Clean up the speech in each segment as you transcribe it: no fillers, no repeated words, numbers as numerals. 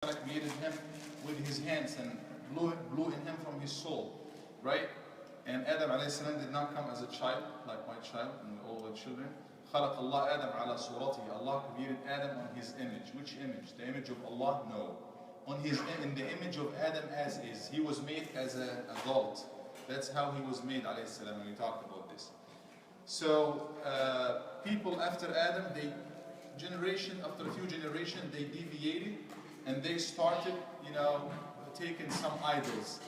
created him with his hands and blew in him from his soul, right? And Adam alayhi salam did not come as a child, like my child, and we all were children. خلق الله آدم على صورته. Allah created Adam on his image. Which image? The image of Allah? No. In the image of Adam as is. He was made as an adult. That's how he was made, alayhi salam, when we talked about this. So people after Adam, after a few generations, they deviated and they started, taking some idols.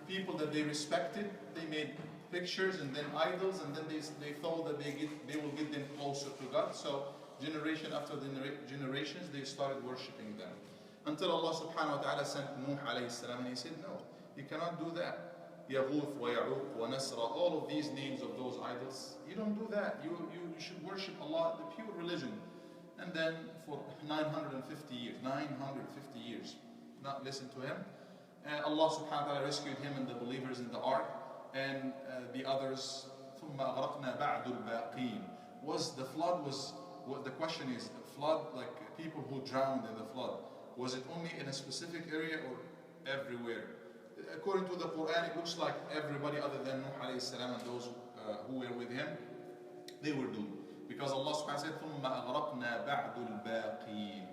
People that they respected, they made pictures and then idols, and then they thought that they will get them closer to God. So generation after generations, they started worshipping them. Until Allah subhanahu wa ta'ala sent Nuh alayhi salam, and he said, no, you cannot do that. Yaghuth wa Ya'uq wa Nasra, all of these names of those idols, you don't do that. You should worship Allah, the pure religion. And then for 950 years, not listen to him. And Allah subhanahu wa ta'ala rescued him and the believers in the ark, and the others. ثُمَّ أَغْرَقْنَا بَعْدُ الْبَاقِينَ. The question is, the flood, like people who drowned in the flood, was it only in a specific area or everywhere? According to the Quran, it looks like everybody other than Nuh alayhi salam and those who were with him, they were doomed. Because Allah subhanahu wa ta'ala said, ثُمَّ أَغْرَقْنَا بَعْدُ الْبَاقِينَ.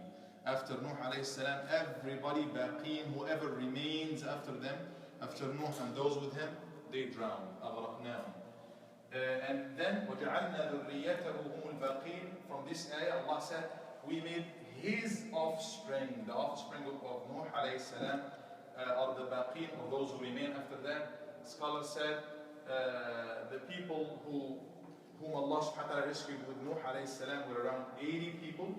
After Nuh alayhi salam, everybody, baqeen, whoever remains after them, after Nuh and those with him, they drown. And then, وَجَعَلْنَا ذُرِّيَّتَهُ هُمُ الْبَاقِينَ. From this ayah, Allah said, we made his offspring, the offspring of Nuh alayhi salam, are the baqeen, or those who remain after them. Scholars said, the people whom Allah subhanahu wa ta'ala rescued with Nuh alayhi salam were around 80 people.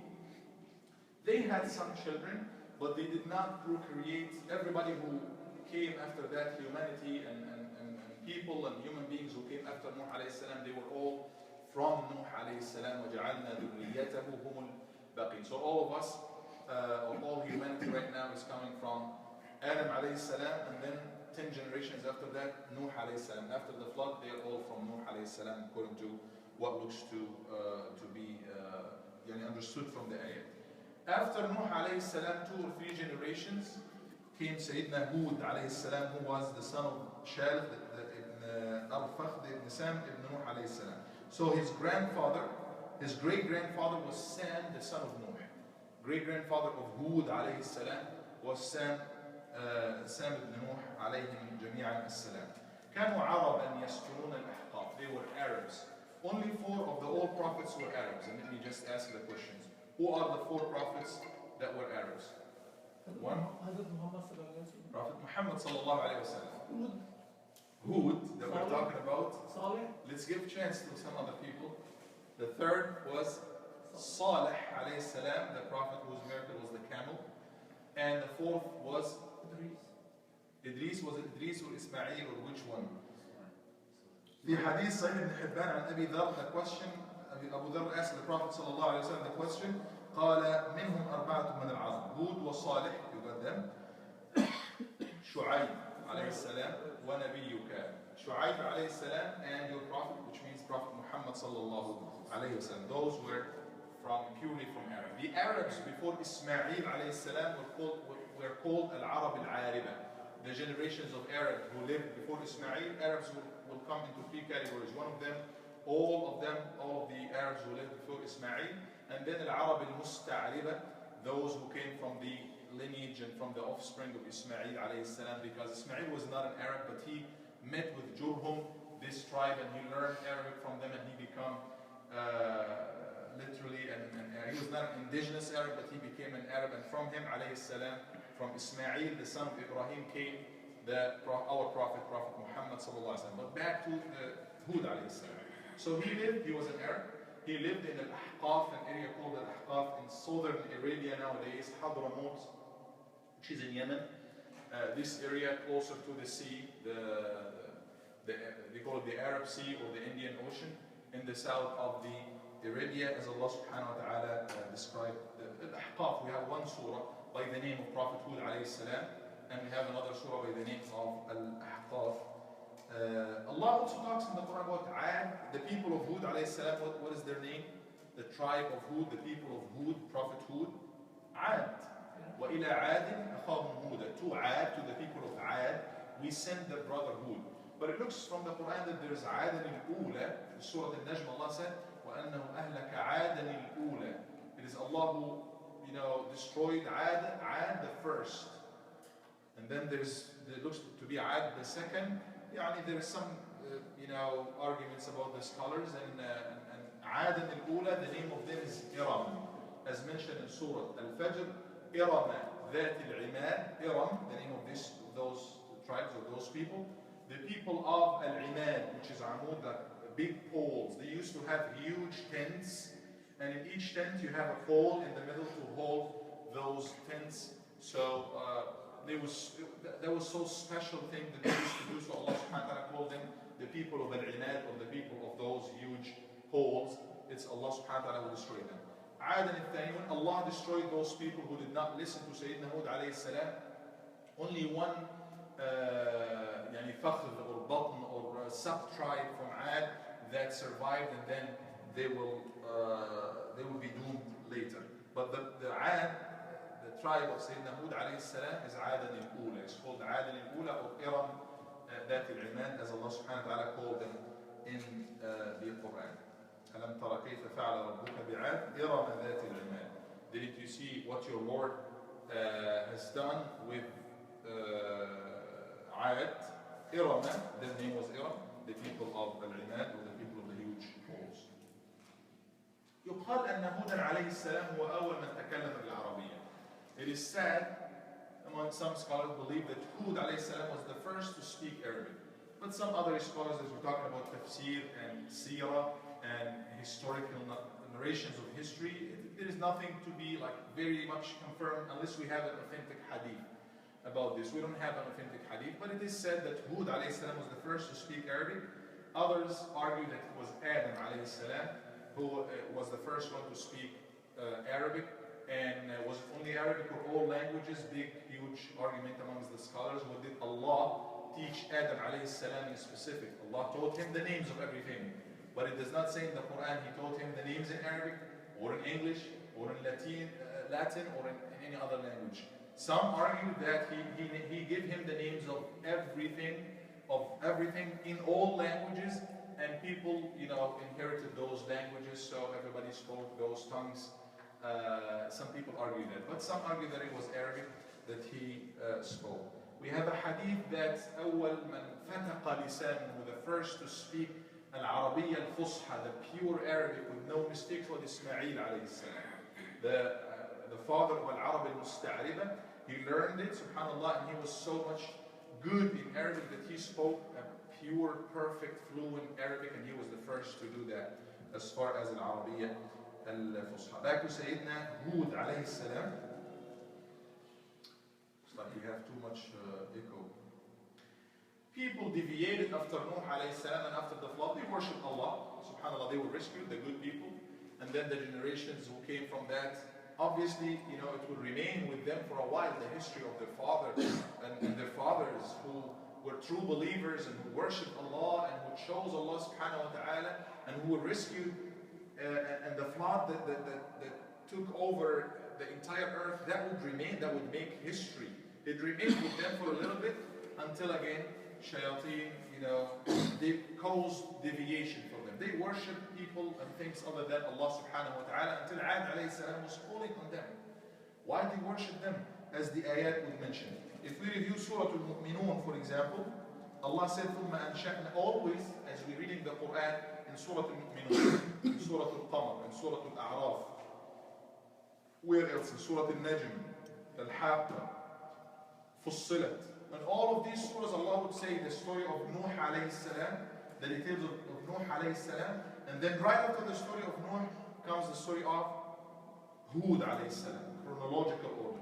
They had some children, but they did not procreate. Everybody who came after that, humanity and people and human beings who came after Nuh alayhi salam, they were all from Nuh alayhi salam. وَجَعَلْنَا ذُرِّيَّتَهُ هُمُ الْبَاقِينَ. So all of us, all humanity right now is coming from Adam alayhi salam, and then 10 generations after that, Nuh alayhi salam. After the flood, they are all from Nuh alayhi salam, according to what looks to be understood from the ayah. After Nuh alayhi salam, 2 or 3 generations, came Sayyidina Hud alayhi salam, who was the son of Shalih ibn al-Fakhr ibn Sam ibn Nuh alayhi salam. So his great-grandfather was Sam, the son of Nuh. Great-grandfather of Hud alayhi salam was Sam ibn Nuh alayhim jami'an as-salam. كانوا عربا يسكنون الأحقاف. They were Arabs. Only 4 of the old prophets were Arabs. And let me just ask the questions. Who are the 4 prophets that were Arabs? One? Prophet Muhammad sallallahu alayhi wa sallam. Hud, that we're talking about. Let's give a chance to some other people. The 3rd was Salih alayhi salam, the prophet whose miracle was the camel. And the 4th was Idris. Was it Idris or Ismail or which one? في حديث صحيح ابن حبان عن أبي ذر, the question, Abu Dharr asked the Prophet sallallahu alayhi wa sallam the question, قال منهم 4 من العرب. Hud was Salih, you got them. Shu'ayb alayhi salam, wa nabiyyuka. Shu'ayb alayhi salam and your prophet, which means Prophet Muhammad sallallahu alayhi wa sallam. Those were purely from Arab. The Arabs before Ismail alayhi salam were called al-Arab al-Ariba. The generations of Arabs who lived before Ismail, Arabs will come into 3 categories. One of them, all of the Arabs who lived before Ismail, and then al-Arab al-Musta'riba, those who came from the lineage and from the offspring of Ismail alayhi salam, because Ismail was not an Arab, but he met with Jurhum, this tribe, and he learned Arabic from them, and he became literally, he was not an indigenous Arab, but he became an Arab, and from him alayhi salam, from Ismail, the son of Ibrahim, came our prophet Muhammad sallallahu alaihi wasallam. But back to Hud alayhi salam. So he was an Arab. He lived in Al-Ahqaf, an area called Al-Ahqaf in southern Arabia nowadays, Hadramaut, which is in Yemen. This area closer to the sea, they call it the Arab Sea or the Indian Ocean, in the south of the Arabia, as Allah subhanahu wa ta'ala described. Al-Ahqaf, we have one surah by the name of Prophet Hud alayhi salam, and we have another surah by the name of Al-Ahqaf. Allah also talks in the Quran about Ad, the people of Hud alayhi salam. What is their name? The tribe of Hud, the people of Hud, Prophet Hud. Ad. وإلى عاد أخاهم هودا. To Ad, to the people of Ad, we sent their brother Hud. But it looks from the Quran that there's عادا الأولى. In Surah Al-Najm, Allah said, وأنه أهلك عادا الأولى. It is Allah who, destroyed Ad the first. And then there looks to be Ad the second. There is some, arguments about the scholars. And Ad al-Ula, the name of them is Iram. As mentioned in Surah Al-Fajr, Iram ذات العماد. Iram, the name of those tribes or those people. The people of Al-Imad, which is Amud, like big poles. They used to have huge tents. And in each tent you have a pole in the middle to hold those tents. So that was so special thing that they used to do. So Allah subhanahu wa ta'ala called them the people of Al-Inad, or the people of those huge poles. It's Allah subhanahu wa ta'ala who destroyed them. Adan al-Thani, when Allah destroyed those people who did not listen to Sayyidina Hud alayhi salam, only one fakhr or batn or sub-tribe from Ad that survived, and then they will be doomed later. But the Ad, the tribe of Sayyidina Hud alayhi salam, is Adan al-Ula. It's called Adan al-Ula or Iram ذات العماد, as Allah subhanahu wa ta'ala called them in the Quran. ألم ترى كيف فعل ربك بعاد إرم ذات العماد. Didn't you see what your Lord has done with Ad? إرم, their name was Iram, the people of Al-Imad, or the people of the huge poles. يقال أن هودا عليه السلام هو أول من تكلم بالعربية. It is said, among some scholars, believe that Hud alayhi salam was the first to speak Arabic. But some other scholars, as we're talking about tafsir and seerah and historical narrations of history, there is nothing to be very much confirmed unless we have an authentic hadith about this. We don't have an authentic hadith, but it is said that Hud alayhi salam was the first to speak Arabic. Others argue that it was Adam alayhi salam who was the first one to speak Arabic. And was it only Arabic or all languages? Big, huge argument amongst the scholars. What did Allah teach Adam alayhi salam in specific? Allah taught him the names of everything. But it does not say in the Quran He taught him the names in Arabic, or in English, or in Latin, or in any other language. Some argue that he gave him the names of everything in all languages, and people, inherited those languages, so everybody spoke those tongues. Some people argue that, but some argue that it was Arabic that he spoke. We have a hadith that أول من فتق لسانه, the first to speak العربية الفصحى, the pure Arabic with no mistakes, was Ismail alayhi salam. The father of Al-Arab al-Musta'riba. He learned it, subhanAllah, and he was so much good in Arabic that he spoke a pure, perfect, fluent Arabic, and he was the first to do that as far as Al-Arabiyya al-Fusha. Back to Sayyidina Hud alayhi salam. Looks like we have too much echo. People deviated after Nuh alayhi salam, and after the flood they worshipped Allah. SubhanAllah, they were rescued, the good people. And then the generations who came from that, obviously, it will remain with them for a while, the history of their fathers and their fathers who were true believers and who worshipped Allah and who chose Allah subhanahu wa ta'ala and who were rescued. And the flood that took over the entire earth, that would remain, that would make history. It remained with them for a little bit until again, shayateen, they caused deviation for them. They worshipped people and things other than Allah subhanahu wa ta'ala until Ad alayhi salam was calling on them. Why they worship them? As the ayat would mention. If we review Surah Al-Mu'minun, for example, Allah said, ثُمَّ أَنْشَأْنَا, always, as we read in the Quran, in Surah Al-Mu'minun, in Surah Al-Qamar, in Surah Al-A'raf, where else? In Surah Al-Najm, Al-Haqqa, Fussilat. And all of these surahs, Allah would say the story of Nuh alayhi salam, the details of Nuh alayhi salam, and then right after the story of Nuh comes the story of Hud alayhi salam, chronological order,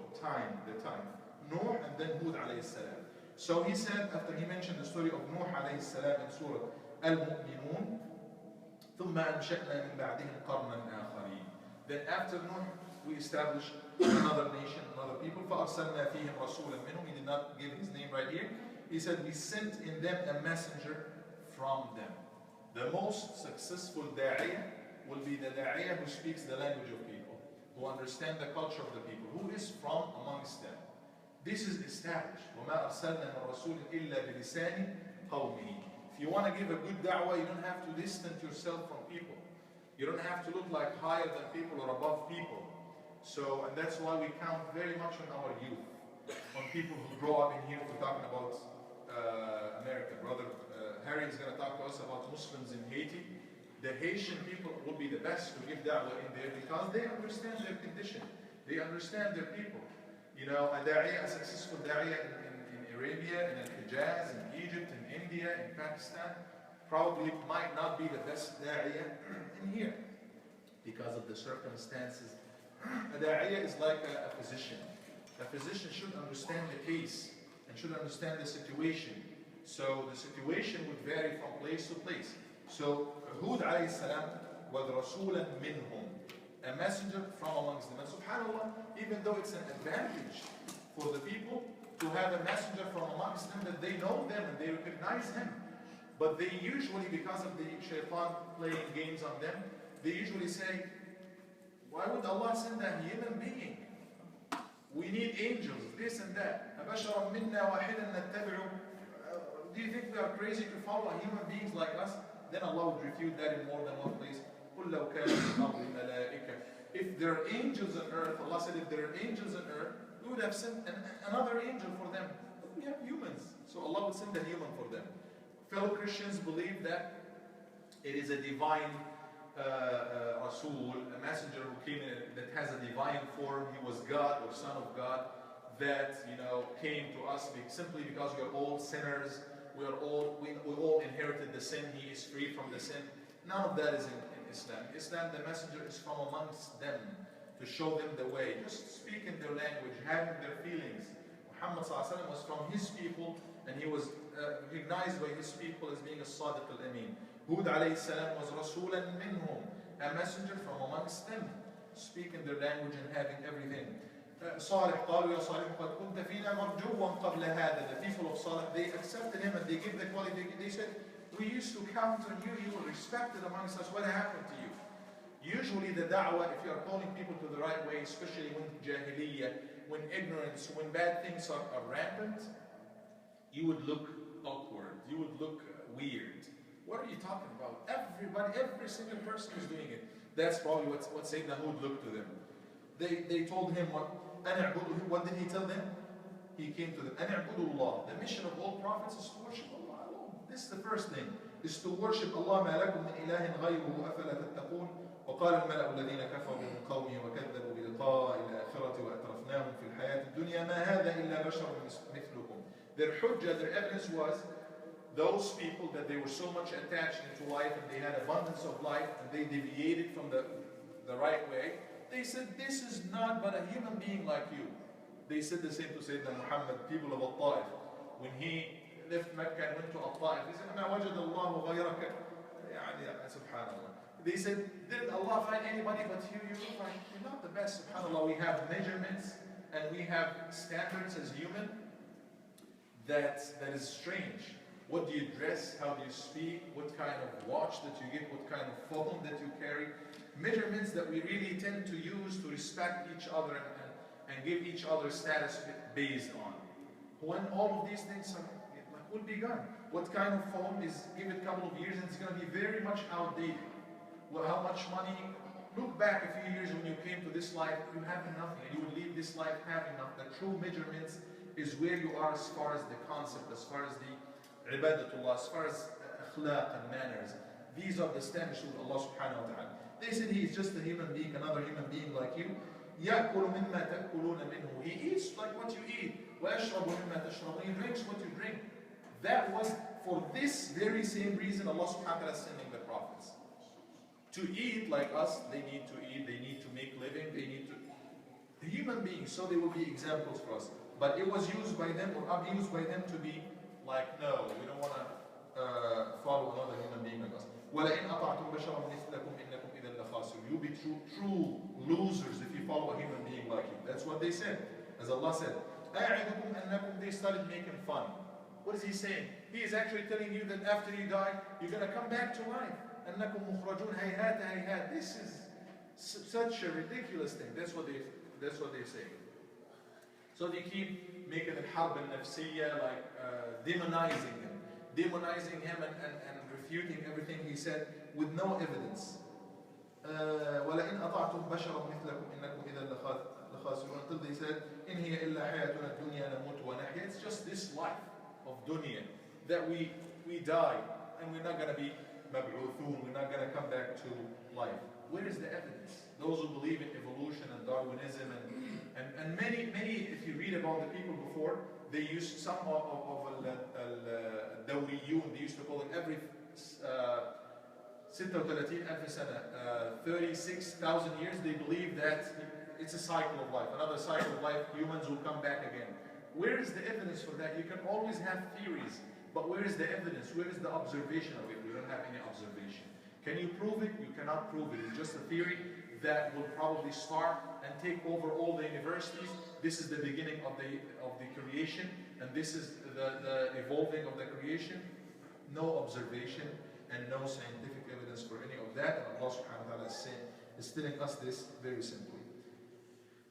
the time. Nuh and then Hud alayhi salam. So he said, after he mentioned the story of Nuh alayhi salam in Surah Al-Mu'minun, ثُمَّ أَنْشَأْنَا مِنْ بَعْدِهِمْ قَرْنًا آخَرِينَ. Then after Nuh, we established another nation, another people. فَأَرْسَلْنَا فِيهِمْ رَسُولًا مِنْهُمْ. He did not give his name right here. He said, we sent in them a messenger from them. The most successful da'iyah will be the da'iyah who speaks the language of people, who understand the culture of the people, who is from amongst them. This is established. وَمَا أَرْسَلْنَا مِن رَّسُولٍ إِلَّا بِلِسَانِ قَوْمِهِ. If you want to give a good da'wah, you don't have to distance yourself from people. You don't have to look like higher than people or above people. So, and that's why we count very much on our youth, on people who grow up in here. We're talking about America. Brother Harry is going to talk to us about Muslims in Haiti. The Haitian people will be the best to give da'wah in there because they understand their condition. They understand their people. You know, a successful da'iyah in Arabia, in Hijaz, in Egypt, in India, in Pakistan, probably might not be the best da'iyah in here because of the circumstances. A da'iyah is like a physician. A physician should understand the case and should understand the situation. So the situation would vary from place to place. So Hud alayhi salam was rasulan minhum, a messenger from amongst them. And subhanAllah, even though it's an advantage for the people to have a messenger from amongst them, that they know them and they recognize him. But they usually, because of the shaitan playing games on them, they usually say, why would Allah send a human being? We need angels, this and that. أَبَشَرًا مِنَّا وَاحِدًا نَتَّبِعُ. Do you think we are crazy to follow human beings like us? Then Allah would refute that in more than one place. قُلْ لَوْ كَانَ فِي الْأَرْضِ مَلَائِكَةٌ. If there are angels on earth, Allah said if there are angels on earth, we would have sent another angel for them. But we have humans, so Allah would send a human for them. Fellow Christians believe that it is a divine Rasul, a messenger who came in that has a divine form. He was God or Son of God that, you know, came to us simply because we are all sinners. We all inherited the sin. He is free from the sin. None of that is in Islam. In Islam, the messenger is from amongst them to show them the way. Just speak in their language, having their feelings. Muhammad ﷺ was from his people, and he was recognized by his people as being a Sadiq al-Amin. Hud alayhi salam was Rasulan minhum, a messenger from amongst them, speaking their language and having everything. Salih, قالوا يا صالح قد كنت فينا مرجوا قبل هذا. The people of Salih, they accepted him and they gave the quality. They said, we used to count on you, you were respected amongst us. What happened to you? Usually the da'wah, if you are calling people to the right way, especially when jahiliyyah, when ignorance, when bad things are rampant, you would look awkward, you would look weird. What are you talking about? Everybody, every single person is doing it. That's probably what Sayyidina Hud looked to them. They told him what did he tell them? He came to them. Allah. The mission of all prophets is to worship Allah alone. This is the first thing, is to worship Allah. ما لكم من إله غيره أفلا تتقون. وقال الملأ الذين كفروا من قومه وكذبوا بلقاء الآخرة وأترفناهم في الحياة الدنيا ما هذا إلا بشر مثلكم. Their hujjah, their evidence was those people that they were so much attached into life and they had abundance of life and they deviated from the right way. They said, this is not but a human being like you. They said the same to Sayyidina Muhammad, people of Al-Ta'if. When he left Mecca and went to Al-Ta'if, he said, مَا وَجَدَ اللَّهُ غَيْرَكَ. Subhanallah. They said, didn't Allah find anybody but you? You're not the best, subhanAllah. We have measurements and we have standards as human that is strange. What do you dress? How do you speak? What kind of watch that you get? What kind of phone that you carry? Measurements that we really tend to use to respect each other and give each other status based on. When all of these things will be gone. What kind of phone is, give it a couple of years and it's going to be very much outdated. Well, how much money? Look back a few years when you came to this life, you have nothing. You will leave this life having nothing. The true measurements is where you are as far as the concept, as far as the ibadatullah, as far as akhlaq and manners. These are the standards of Allah subhanahu wa ta'ala. They said he is just a human being, another human being like you. يَأْكُلُ مِمَّا تَأْكُلُونَ مِنْهُ. He eats like what you eat. وَيَشْرَبُ مِمَّا تَشْرَبُونَ. He drinks what you drink. That was for this very same reason Allah subhanahu wa ta'ala is sending the prophets. To eat like us, they need to eat, they need to make living, they need to... The human beings, so they will be examples for us. But it was used by them or abused by them to be like, no, we don't want to follow another human being like us. وَلَئِنْ أَطَعْتُمْ بَشَرًا مِثْلَكُمْ إِنَّكُمْ إِذًا لَخَاسِرُونَ. You'll be true losers if you follow a human being like you. That's what they said. As Allah said, أَعِدُكُمْ أَنَّكُمْ. They started making fun. What is he saying? He is actually telling you that after you die, you're going to come back to life. أَنَّكُمْ مُخْرَجُونَ هَيْهَاتَ هَيْهَاتَ. This is Such a ridiculous thing. That's what they say. So they keep making it harb al-nafsiyya, like demonizing him and refuting everything he said with no evidence. وَلَئِنْ أَطَعْتُمْ بَشَرًا مِثْلَكُمْ إِنَّكُمْ إِذًا لَخَاسِرُونَ. Until they said, إِنْ هِيَ إِلَّا حَيَاتُنَا الدُّنْيَا نَمُوتُ وَنَحْيَا. It's just this life of dunya that we die and we're not going to be mab'uthun, we're not going to come back to life. Where is the evidence? Those who believe in evolution and Darwinism and many, if you read about the people before, they used some of al-dawriyun, they used to call it every 36,000 سنة, 36,000 years, they believe that it's a cycle of life, another cycle of life, humans will come back again. Where is the evidence for that? You can always have theories, but where is the evidence? Where is the observation of it? We don't have any observation. Can you prove it? You cannot prove it. It's just a theory that will probably start and take over all the universities. This is the beginning of the creation, and this is the evolving of the creation. No observation and no scientific evidence for any of that. And Allah subhanahu wa ta'ala is telling us this very simply.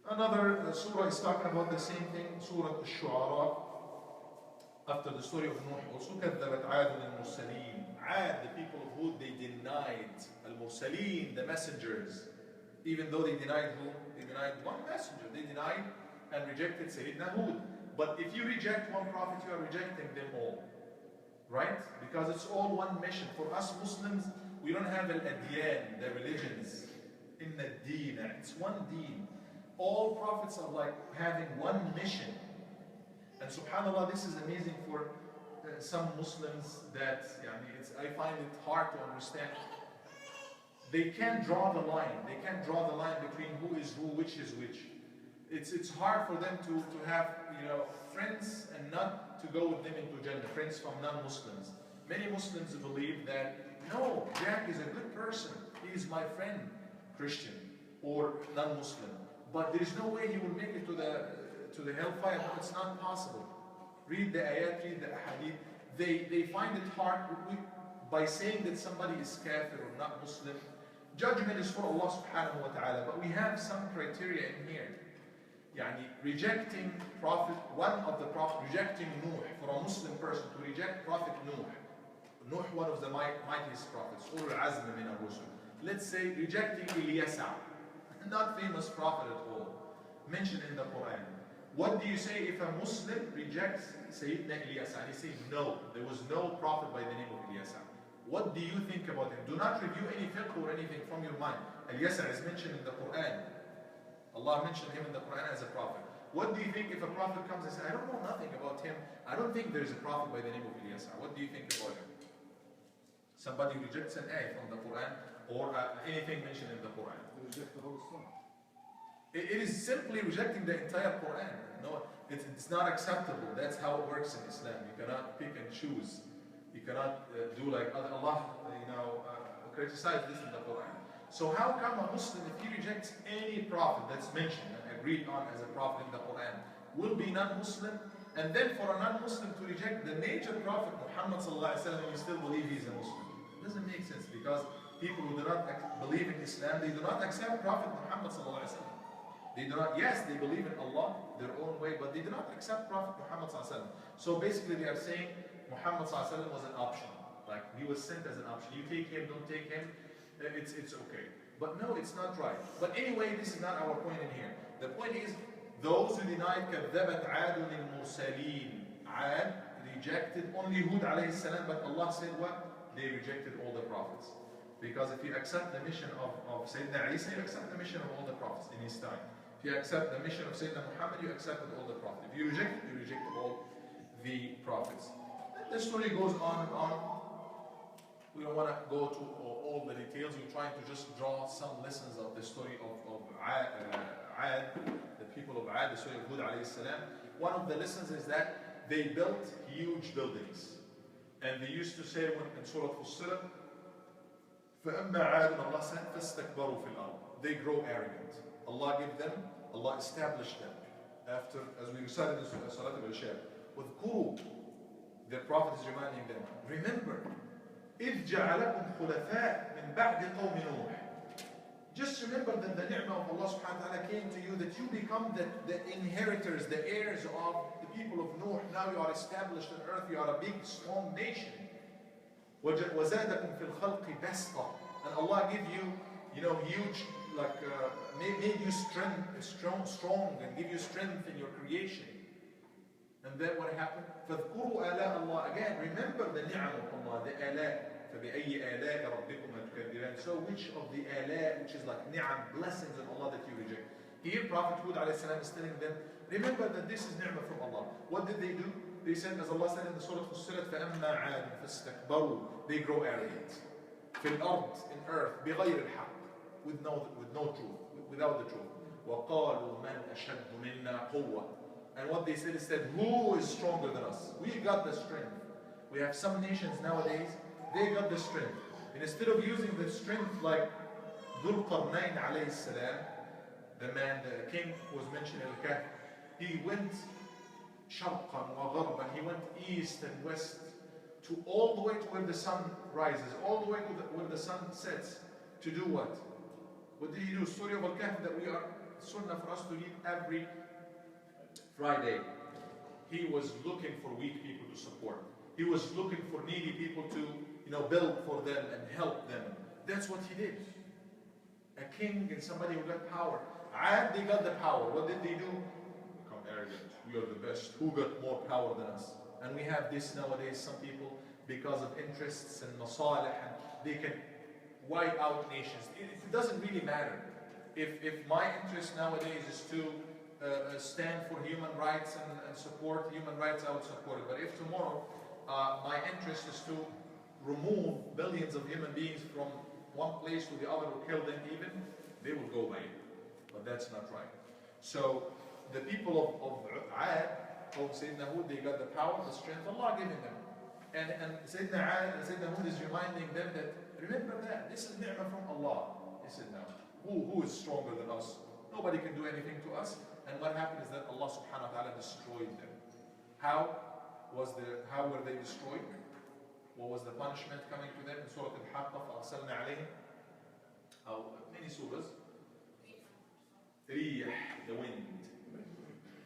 Another surah is talking about the same thing, Surah Al-Shu'ara. After the story of Nuh, also كذبت عاد المرسلين. Ad, the people of Hud, they denied al-mursaleen, the messengers. Even though they denied who? They denied one messenger. They denied and rejected Sayyidina Hud. But if you reject one prophet, you are rejecting them all. Right? Because it's all one mission. For us Muslims, we don't have al-adyan, the religions. Inna ad-deen, it's one deen. All prophets are like having one mission. And subhanAllah, this is amazing for some Muslims that I find it hard to understand. They can't draw the line. They can't draw the line between who is who, which is which. It's hard for them to have friends and not to go with them into Jannah, friends from non-Muslims. Many Muslims believe that, no, Jack is a good person. He is my friend, Christian or non-Muslim. But there is no way he will make it to the hellfire. No, it's not possible. Read the ayat, read the ahadith. They find it hard by saying that somebody is kafir or not Muslim. Judgment is for Allah subhanahu wa ta'ala, but we have some criteria in here. Rejecting Prophet, one of the Prophet, rejecting Nuh, for a Muslim person to reject Prophet Nuh, one of the mightiest prophets, ulul azm min ar-rusul. Let's say rejecting Ilyasa, not famous prophet at all, mentioned in the Quran. What do you say if a Muslim rejects Sayyidina Ilyasa? He says, no, there was no prophet by the name of Ilyasa. What do you think about him? Do not review any fiqh or anything from your mind. Ilyasa is mentioned in the Quran. Allah mentioned him in the Quran as a prophet. What do you think if a prophet comes and says, I don't know nothing about him. I don't think there is a prophet by the name of Ilyasa. What do you think about him? Somebody rejects an ayah from the Quran or anything mentioned in the Quran. Reject the whole Surah. It is simply rejecting the entire Quran. No, it's not acceptable. That's how it works in Islam. You cannot pick and choose. You cannot do like Allah, criticize this in the Quran. So how come a Muslim, if he rejects any prophet that's mentioned and agreed on as a prophet in the Quran, will be non-Muslim? And then for a non-Muslim to reject the major prophet Muhammad sallallahu alaihi wasallam, and you still believe he's a Muslim? It doesn't make sense, because people who do not believe in Islam, they do not accept Prophet Muhammad sallallahu alaihi wasallam. They do not, yes, they believe in Allah their own way, but they do not accept Prophet Muhammad sallallahu alaihi wasallam. So basically they are saying Muhammad sallallahu alaihi wasallam was an option. Like he was sent as an option. You take him, don't take him, it's okay. But no, it's not right. But anyway, this is not our point in here. The point is, those who denied كذبت عاد المرسلين. Ad rejected only Hud alayhi salam, but Allah said what? They rejected all the prophets. Because if you accept the mission of Sayyidina Isa, you accept the mission of all the prophets in his time. If you accept the mission of Sayyidina Muhammad, you accepted all the prophets. If you reject it, you rejected all the prophets. And the story goes on and on. We don't want to go to all the details. We're trying to just draw some lessons of the story of Ad, the people of Ad, the story of Hud alayhi salam. One of the lessons is that they built huge buildings. And they used to say in Surah Fussilat, فَأَمَّا عَادٌ, Allah said, فَاسْتَكْبَرُوا فِي الْأَرْضِ. They grow arrogant. Allah gave them, Allah established them. After, as we recited in Salat al-Isha, وَذْكُرُوا, the Prophet is reminding them, remember, إِذْ جَعَلَكُمْ خُلَفَاء مِنْ بَعْدِ قَوْمِ نُوحٍ. Just remember that the ni'mah of Allah subhanahu wa ta'ala came to you, that you become the inheritors, the heirs of the people of Nuh. Now you are established on earth, you are a big, strong nation. وَزَادَكُمْ فِي الْخَلْقِ بَسْطًا. And Allah give you, huge, made you strong, and give you strength in your creation. And then what happened? فَاذْكُرُوا آلَاءَ اللَّهِ. Again, remember the ni'mah of Allah, the آلاء. فَبِأَيِّ آلَاءِ رَبِّكُمَا تُكَذِّبَانِ. So which of the آلاء, which is like ni'am, blessings of Allah that you reject? Here Prophet Hud alayhi salam is telling them, remember that this is ni'mah from Allah. What did they do? They said, as Allah said in the Surah Fussilat, فَأَمَّا عَادٍ فَاسْتَكْبَرُوا. They grow arrogant. فِي الْأَرْضِ, in earth, بِغَيْرِ الْحَقِّ, with no truth, without the truth. وَقَالُوا مَنْ أَشَدُّ مِنَّا قُوَّةً. And what they said is that, who is stronger than us? We got the strength. We have some nations nowadays, they got the strength. And instead of using the strength like Dhul Qarnayn alayhi salam, the king who was mentioned in the Kahf, he went sharqan wa gharban, he went east and west, to all the way to where the sun rises, all the way to where the sun sets, to do what? What did he do? Story of Al-Kahf that we are sunnah for us to read every Friday. He was looking for weak people to support. He was looking for needy people to, build for them and help them. That's what he did. A king and somebody who got power. Ad, they got the power. What did they do? Become arrogant. We are the best. Who got more power than us? And we have this nowadays. Some people, because of interests and masalih, and they can wipe out nations. It doesn't really matter. If my interest nowadays is to stand for human rights and support human rights, I would support it. But if tomorrow my interest is to remove millions of human beings from one place to the other, or kill them even, they will go by it. But that's not right. So the people of Ad, of Sayyidina Hud, they got the power, the strength, Allah giving them. And Sayyidina Ad and Sayyidina Hud is reminding them that, remember that, this is ni'mah from Allah. He said, now, who is stronger than us? Nobody can do anything to us. And what happened is that Allah subhanahu wa ta'ala destroyed them. How were they destroyed? What was the punishment coming to them? In Surah Al-Haqqa, فَأَرْسَلْنَا عَلَيْهِمْ, many surahs. Riyah, the wind.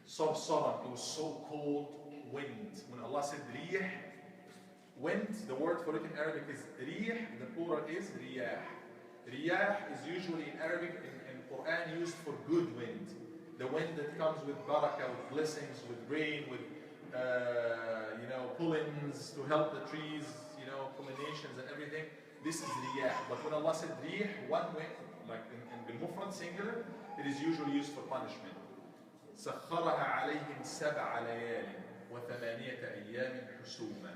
Sarsaran, it was so cold, wind. When Allah said riyah, wind, the word for it in Arabic is riyah, the plural is riyah. Riyah is usually in Arabic, in Quran, used for good wind. The wind that comes with barakah, with blessings, with rain, with pullings to help the trees, pollinations and everything. This is riyah. But when Allah said riyah, one wind, like in Mufrad singular, it is usually used for punishment. سخرها عليهم 7 ليال و8 أيام حسوما.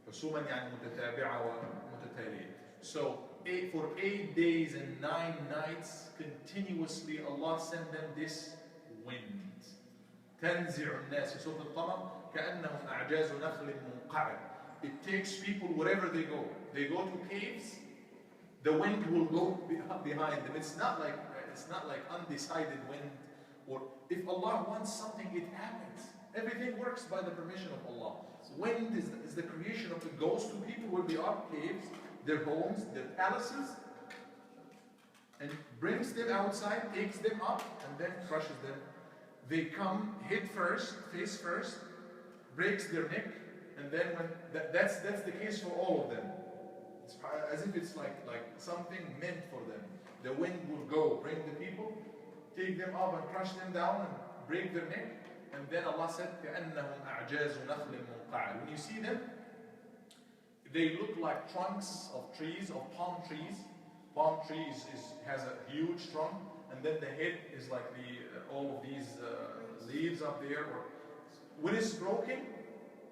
حسوما يعني متتابعة ومتتالية. So for 8 days and 9 nights continuously Allah sent them this wind. تنزع الناس في سورة القمر كأنهم أعجاز نخل منقعر. It takes people wherever they go. They go to caves, the wind will go behind them. It's not like undecided wind. Or if Allah wants something, it happens. Everything works by the permission of Allah. Wind is the creation of it. Goes to people where they are, caves, their homes, their palaces, and brings them outside, takes them up, and then crushes them. They come head first, face first, breaks their neck, and then when that's the case for all of them. It's as if it's like something meant for them. The wind will go, bring the people, take them up and crush them down and break their neck. And then Allah said, كَأَنَّهُمْ أَعْجَازُ نَخْلٍ مُنْقَعٍ. When you see them, they look like trunks of trees, of palm trees. Palm trees has a huge trunk, and then the head is like all of these leaves up there. When it's broken,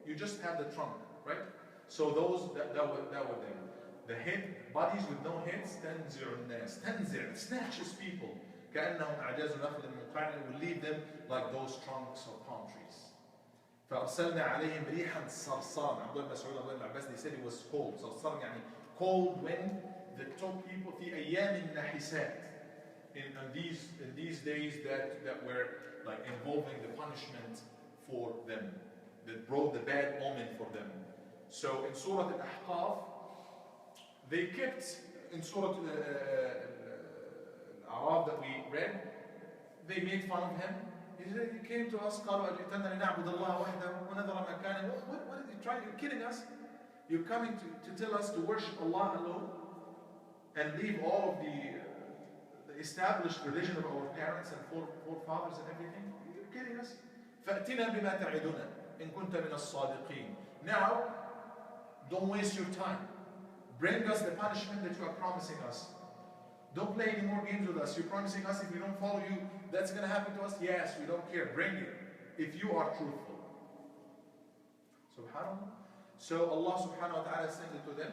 you just have the trunk, right? So that were them. The head, bodies with no heads, تنزع الناس. تنزع, snatches people. كأنهم أعجاز نخل منقعر, will leave them like those trunks of palm trees. فأرسلنا عليهم ريحا صرصارا. عبد الله بن مسعود, Abdullah ibn Abbas, they said it was cold. صرصار يعني cold wind that took people في أيام النحسات. In these days that were like involving the punishment for them, that brought the bad omen for them. So in Surah Al-Ahqaf, they kept in Surah Arab that we read, they made fun of him. He came to us, قالوا أجئتنا لنعبد الله وحده ونذر ما كان. What are you trying? You're kidding us. You're coming to tell us to worship Allah alone and leave all of the established religion of our parents and forefathers and everything? You're kidding us. فأتنا بما تعدنا إن كنت من الصادقين. Now, don't waste your time. Bring us the punishment that you are promising us. Don't play any more games with us. You're promising us if we don't follow you, that's going to happen to us? Yes, we don't care. Bring it. If you are truthful. Subhanallah. So Allah subhanahu wa ta'ala sent it to them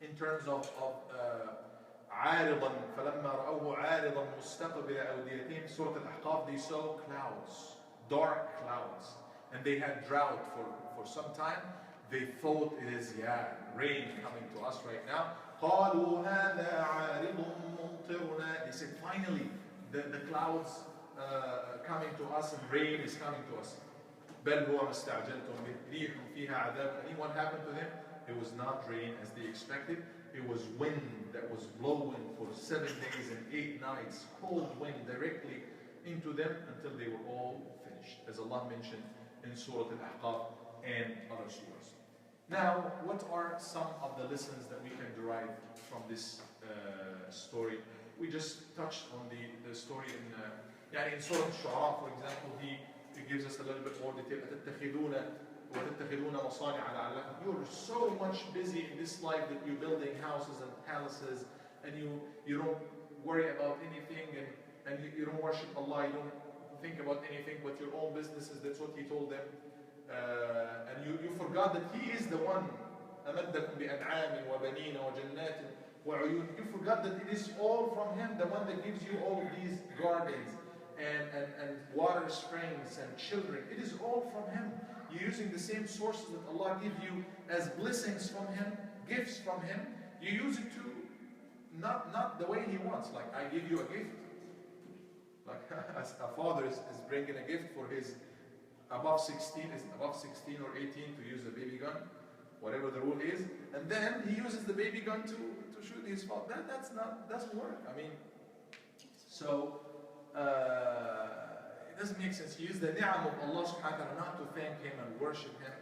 in terms of عارضا فلما رأوه عارضا مستقبل أوديتهم. Surah Al-Ahqaf, they saw clouds, dark clouds, and they had drought for some time. They thought it is rain coming to us right now. قالوا هذا عارض ممطرنا. They said finally the clouds coming to us and rain is coming to us. بل هو ما استعجلتم به ريح فيها عذاب أليم. What happened to them? It was not rain as they expected. It was wind that was blowing for 7 days and 8 nights, cold wind directly into them until they were all finished, as Allah mentioned in Surah Al-Ahqaf and other surahs. Now, what are some of the lessons that we can derive from this story? We just touched on the story in Surah Al-Shu'ara, for example. He gives us a little bit more detail. وَتَتَّخِذُونَ مَصَانِعَ لَعَلَّكُمْ. You're so much busy in this life that you're building houses and palaces, and you don't worry about anything, and you don't worship Allah, you don't think about anything but your own businesses. That's what He told them. And you forgot that He is the one. أَمَدَّكُمْ بِأَنْعَامٍ وَبَنِينَ وَجَنَّاتٍ وَعُيُونٍ. You forgot that it is all from Him, the one that gives you all of these gardens and water springs and children. It is all from Him. You're using the same sources that Allah gives you as blessings from Him, gifts from Him. You use it to not the way He wants. Like, I give you a gift. Like as a father is bringing a gift for his above 16 or 18 to use a baby gun, whatever the rule is, and then he uses the baby gun to shoot his father. That doesn't work. I mean, so it doesn't make sense. You use the ni'am of Allah subhanahu wa ta'ala not to thank Him and worship Him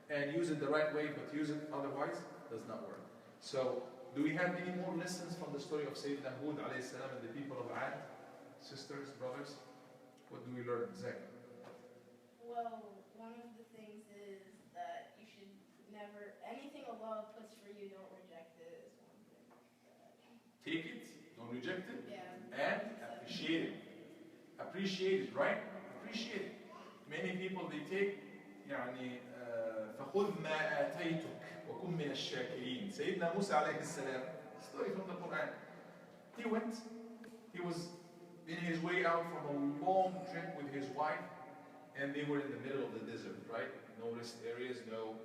and use it the right way, but use it otherwise does not work. So, do we have any more lessons from the story of Sayyidina Hud alayhi salam and the people of Ad? Sisters, brothers, what do we learn? Zach? Well, one of the things is that you should never, anything Allah puts for you, don't reject it is one thing. Take it, don't reject it, Yeah. and appreciate it. Appreciate it, right? Appreciate it. Many people, they take فَخُذْ مَا آتَيْتُكْ وَكُنْ مِنَ الشَّاكِرِينَ. Sayyidina Musa alayhi salam, story from the Quran. He was in his way out from a long trip with his wife, and they were in the middle of the desert, right? No rest areas, no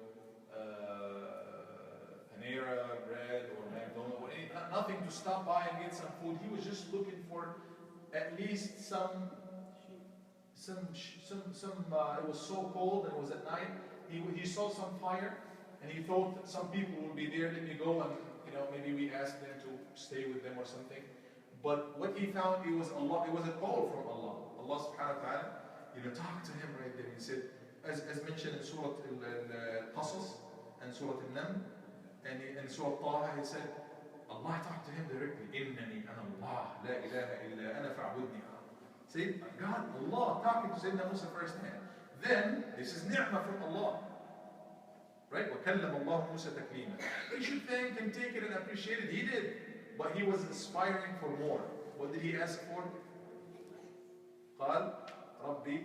Panera, bread, or McDonald's, or anything, nothing to stop by and get some food. He was just looking for at least some. It was so cold and it was at night. He saw some fire, and he thought some people would be there. Let me go and maybe we ask them to stay with them or something. But what he found, it was Allah. It was a call from Allah. Allah subhanahu wa ta'ala, talked to him right there. He said, as mentioned in Surah Al-Qasas and Surah Al-Naml, and in Surah Taha, he said, Allah talked to him directly. إِنَّنِي أَنَا اللَّهُ لَا إِلَهَ إِلَّا أَنَا فَاعْبُدْنِي. See, God, Allah talking to Sayyidina Musa firsthand. Then, this is ni'mah from Allah. Right? وَكَلَّمَ اللَّهُ مُوسَى تَكْلِيمًا. We should thank and take it and appreciate it. He did. But he was aspiring for more. What did he ask for? قال ربي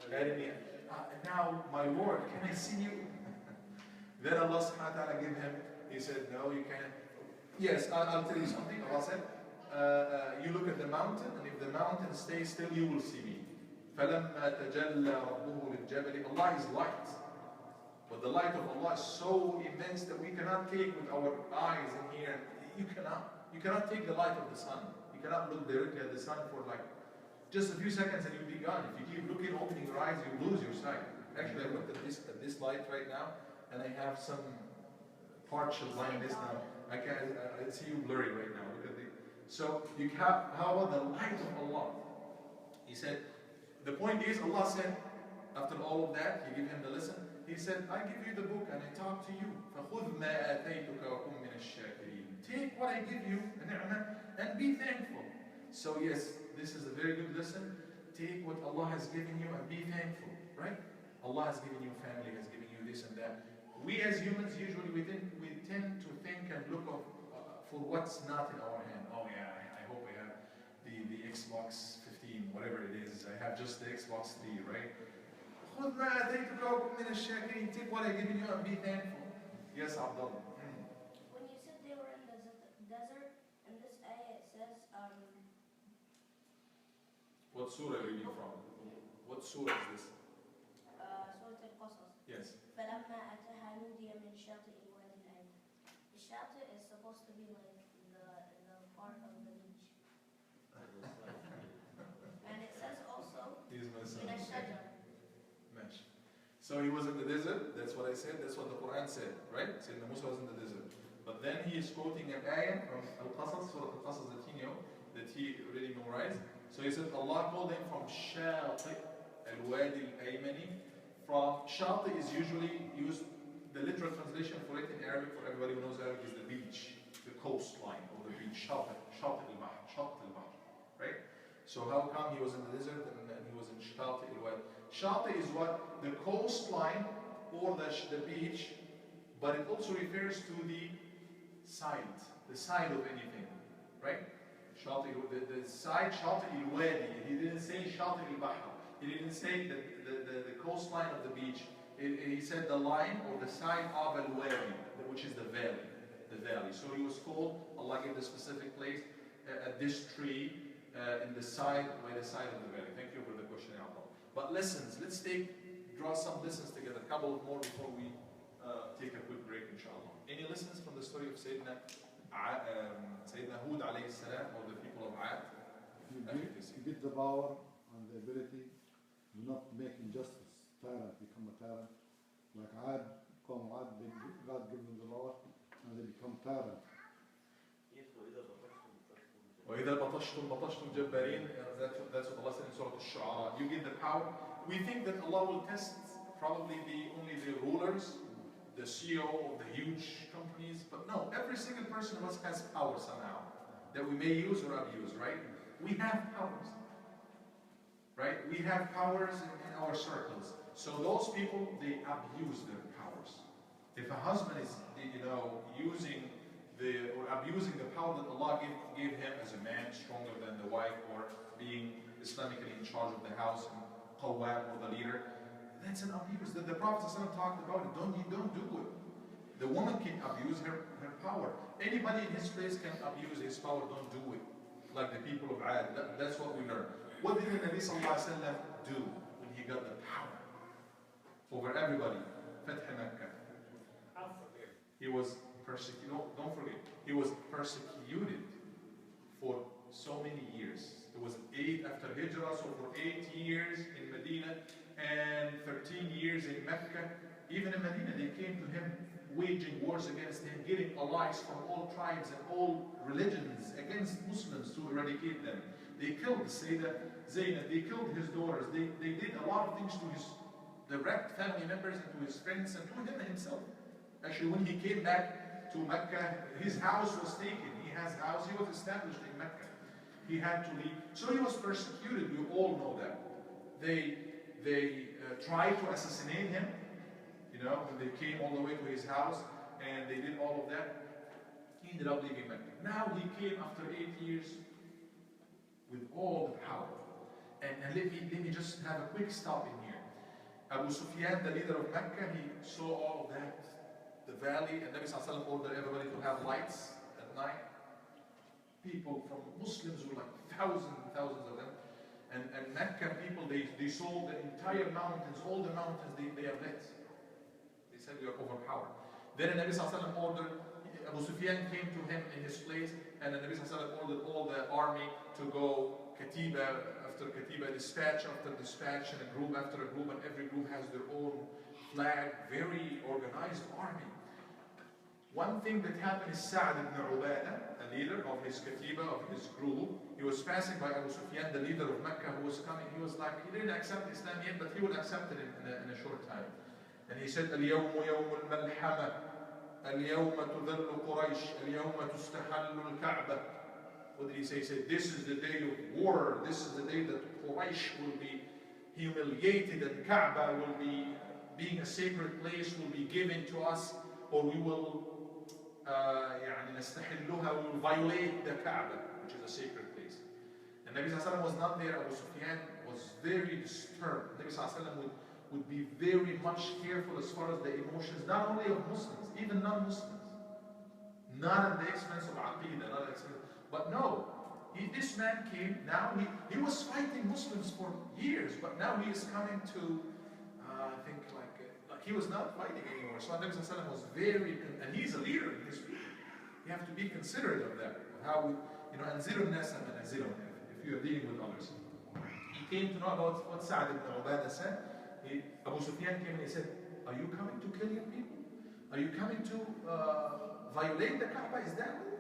أرني. Now, my Lord, can I see you? Then Allah subhanahu wa ta'ala gave him, he said, no, you can't. Yes, I'll tell you something. Allah said, you look at the mountain, and if the mountain stays still, you will see me. فَلَمَّا تَجَلَّى رَبُّهُ لِلْجَبَلِ. Allah is light. But the light of Allah is so immense that we cannot take with our eyes in here. You cannot take the light of the sun. You cannot look directly at the sun for like just a few seconds and you'll be gone. If you keep looking, opening your eyes, you lose your sight. Actually, I looked at this light right now, and I have some partial blindness now. I see you blurry right now. Look at the. So you have, how about the light of Allah? He said, the point is, Allah said, after all of that, He gave him the lesson. He said, I give you the book and I talk to you. فَخُذْ مَا آتَيْتُكَ وَكُنْ مِنَ الشَّاكِرِينَ. Take what I give you, a ni'mah, and be thankful. So yes, this is a very good lesson. Take what Allah has given you and be thankful, right? Allah has given you family, has given you this and that. We as humans, usually we tend to think and look for what's not in our hand. Oh yeah, I hope I have the Xbox 15, whatever it is. I have just the Xbox 3, right? خُذْ مَا آتَيْتُكَ وَكُنْ مِنَ الشَّاكِرِينَ. Take what I give you and be thankful. Yes, Abdullah. When you said they were in the desert, in this ayah it says, What surah are you reading from? What surah is this? Surah Al-Qasas. Yes. فَلَمَّا أَتَاهَا نُودِيَ مِنْ شَاطِئِ الْوَادِ الْأَيْمَنِ. The shaati is supposed to be like the part of the beach. And it says also, He's my son. مِنَ الشَّجَرِ. Mesh. So he was in the desert, that's what I said, that's what the Quran said, right? Sayyidina Musa was in the desert. But then he is quoting an ayah from Al-Qasas, Surah Al-Qasas that he already memorized. So he said, Allah called him from Shati al-Wadi al-Aymani. From Shati is usually used, the literal translation for it in Arabic, for everybody who knows Arabic, is the beach, the coastline, or the beach, Shati al-Bahr, right? So how come he was in the desert and he was in Shati al-Wadi? Shati is what? The coastline or the beach, but it also refers to the side of anything, right? Shati, the side, Shati al-Wadi. He didn't say Shati al-Bahr. He didn't say the coastline of the beach. He said the line or the side of al-Wadi, which is the valley. So he was called, Allah gave the specific place, at this tree, by the side of the valley. Thank you for the question, Abdul. But lessons, let's draw some lessons together, a couple more before we take a quick break, inshallah. Any lessons from the story of Sayyidina Hud alayhi salam, or the people of Ad? You get the power and the ability to not make injustice, tyrant, become a tyrant. Like Ad, God gave them the power and they become tyrant. وَإِذَا بَطَشْتُمْ جَبَّارِينَ. That's what Allah said in Surah Al-Shu'ara. You get the power. We think that Allah will test probably only the rulers, the CEO of the huge companies, but no, every single person of us has power somehow that we may use or abuse, right? We have powers, right? We have powers in our circles. So those people, they abuse their powers. If a husband is, abusing the power that Allah gave him as a man, stronger than the wife, or being Islamically in charge of the house, and Qawwam, or the leader, that's an abuse. The Prophet ﷺ talked about it. Don't do it. The woman can abuse her power. Anybody in his place can abuse his power. Don't do it. Like the people of Ad. That's what we learn. What did the Nabi ﷺ do when he got the power over everybody? Fath Makkah. He was persecuted. Don't forget. He was persecuted for so many years. It was 8 after Hijrah, so for 8 years in Medina and 13 years in Mecca. Even in Medina, they came to him, waging wars against him, getting allies from all tribes and all religions against Muslims to eradicate them. They killed Sayyidah Zainab, they killed his daughters, they did a lot of things to his direct family members and to his friends and to him himself. Actually, when he came back to Mecca, his house was taken. He was established in Mecca. He had to leave. So he was persecuted, we all know that. They tried to assassinate him, when they came all the way to his house, and they did all of that. He ended up leaving Mecca. Now he came after 8 years with all the power. And let me just have a quick stop in here. Abu Sufyan, the leader of Mecca, he saw all of that, the valley, and Nabi Sallallahu ordered everybody to have lights at night. People from Muslims were like thousands and thousands of them. And Mecca people, they saw the entire mountains, all the mountains, they are lit. They said we are overpowered. Then the Nabi Sallallahu ordered, Abu Sufyan came to him in his place, and the Nabi Sallallahu ordered all the army to go Katiba after Katiba, dispatch after dispatch, and a group after a group, and every group has their own flag, very organized army. One thing that happened is Sa'd ibn Ubadah, a leader of his katiba, of his group, he was passing by Abu Sufyan, the leader of Mecca, who was coming. He was like, he didn't accept Islam yet, but he would accept it in a short time. And he said, اليوم يوم الملحمة, اليوم تذل قريش, اليوم تستحل الكعبة. What did he say? He said, this is the day of war. This is the day that Quraysh will be humiliated and Kaaba will be, being a sacred place, will be given to us, or we will نستحلها, we will violate the Kaaba, which is a sacred place. And Nabi Sallallahu Alaihi Wasallam was not there. Abu Sufyan was very disturbed. Nabi Sallallahu Alaihi Wasallam would be very much careful as far as the emotions, not only of Muslims, even non-Muslims. Not at the expense of Aqidah, not at the expense. But no, this man came, now he was fighting Muslims for years, but now he is coming to, I think like he was not fighting anymore. So Nabi Sallallahu Alaihi Wasallam was very, and he's a leader in his people. You have to be considerate of that, of how we, أنزلوا الناس منازلهم, if you are dealing with others. He came to know about what Sa'd ibn Ubadah said. Abu Sufyan came and he said, are you coming to kill your people? Are you coming to violate the Kaaba? Is that what?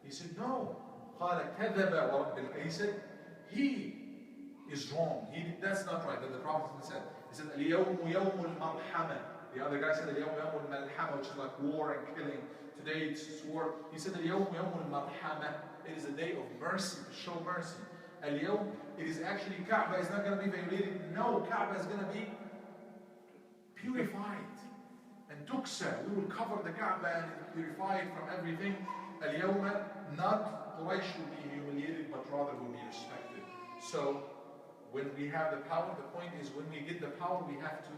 He said, no. قال كذب ورب الكعبة. He said, he is wrong. That's not right. That the Prophet said. He said, اليوم يوم المرحمة. The other guy said, اليوم يوم الملحمة, which is like war and killing. Today it's war. He said, اليوم يوم المرحمة. It is a day of mercy, to show mercy. اليوم, it is actually Kaaba is not going to be violated. No, Kaaba is going to be purified. And tuksa, we will cover the Kaaba and purify it from everything. اليوم, not Quraysh will be humiliated, but rather will be respected. So, when we have the power, the point is when we get the power, we have to,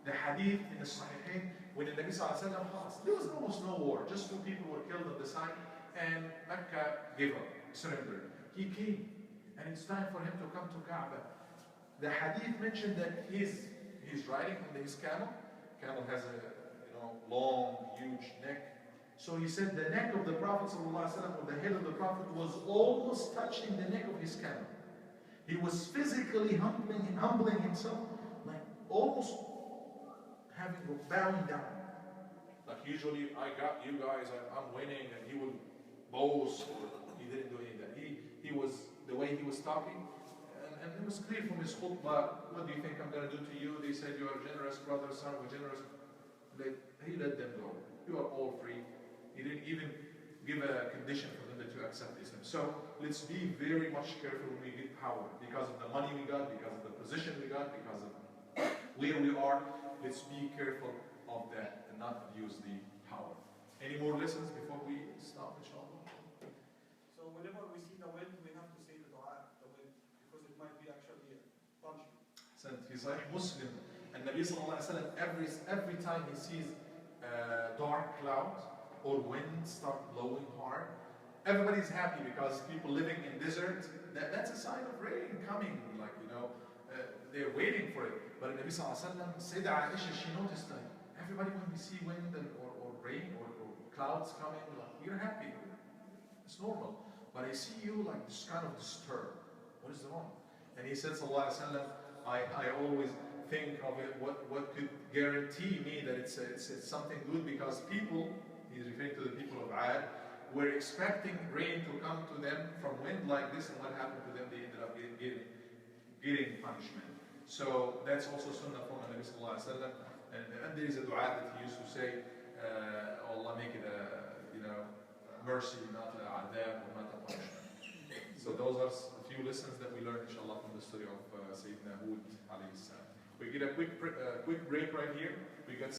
the hadith in the Sahihain, when the Nabi Sallallahu Alaihi Wasallam, there was almost no war, just 2 people were killed on the side, and Mecca gave up, surrendered. He came, and it's time for him to come to Kaaba. The hadith mentioned that he's riding on his camel. Camel has a long, huge neck. So he said the neck of the Prophet ﷺ, or the head of the Prophet, was almost touching the neck of his camel. He was physically humbling himself, like almost bowing down. Like usually, I got you guys, I'm winning, and he would boast. He didn't do any of that. He was, the way he was talking, and it was clear from his khutbah, what do you think I'm going to do to you? They said, you are a generous brother, son of a generous. He let them go. You are all free. He didn't even give a condition for them to accept Islam. So let's be very much careful when we get power, because of the money we got, because of the position we got, because of where we are. Let's be careful of that and not abuse the power. Any more lessons before we stop, inshallah? So whenever we see the wind, we have to say the dua, the wind, because it might be actually punishment. He's like Muslim, and Nabi Sallallahu Alaihi Wasallam, every time he sees dark clouds or wind start blowing hard, everybody's happy, because people living in desert, that's a sign of rain coming, like they're waiting for it. But Nabi Sallallahu Alaihi Wasallam, Sayyidah Aisha, she noticed that everybody, when we see wind or rain or clouds coming, like, we're happy, it's normal. But I see you like this kind of disturbed. What is wrong? And he said, Sallallahu Alaihi Wasallam, I always think of it, what could guarantee me that it's something good, because people, he's referring to the people of Ad, were expecting rain to come to them from wind like this, and what happened to them? They ended up getting punishment. So that's also sunnah from the Nabi Sallallahu Alaihi Wasallam. And there is a dua that he used to say, Allah make it a mercy, not a adab, or not a punishment. So those are a few lessons that we learned, inshallah, from the story of Sayyidina Hud alayhi salam. We get a quick break right here. We got